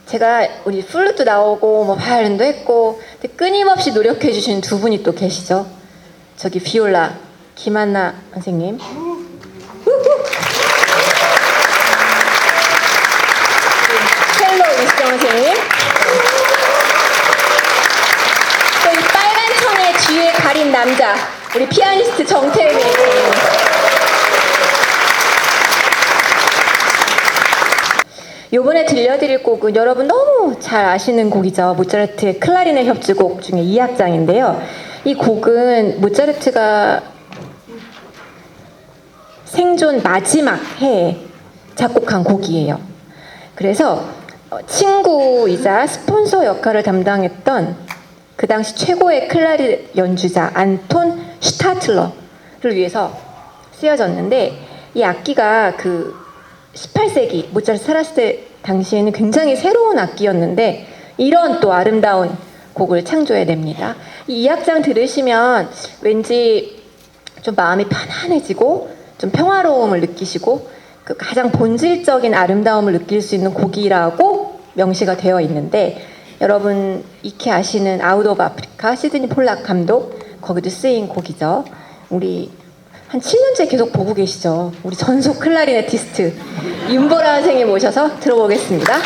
제가 우리 플루트 나오고 뭐 바이올린도 했고 근데 끊임없이 노력해 주시는 두 분이 또 계시죠. 저기 비올라 김한나 선생님, 첼로 이수정 선생님, 또 이 빨간 천의 뒤에 가린 남자 우리 피아니스트 정태일 선생님. 요번에 들려드릴 곡은 여러분 너무 잘 아시는 곡이죠. 모차르트의 클라리넷 협주곡 중에 2악장인데요. 이 곡은 모차르트가 생존 마지막 해에 작곡한 곡이에요. 그래서 친구이자 스폰서 역할을 담당했던 그 당시 최고의 클라리넷 연주자 안톤 슈타틀러를 위해서 쓰여졌는데, 이 악기가 그 18세기 모차르트 살았을 때 당시에는 굉장히 새로운 악기였는데 이런 또 아름다운 곡을 창조해냅니다. 이 2악장 들으시면 왠지 좀 마음이 편안해지고 좀 평화로움을 느끼시고 그 가장 본질적인 아름다움을 느낄 수 있는 곡이라고 명시가 되어 있는데, 여러분 익히 아시는 아웃 오브 아프리카 시드니 폴락 감독 거기도 쓰인 곡이죠. 우리 한 7년째 계속 보고 계시죠. 우리 전속 클라리네티스트 윤보라 선생님 모셔서 들어보겠습니다.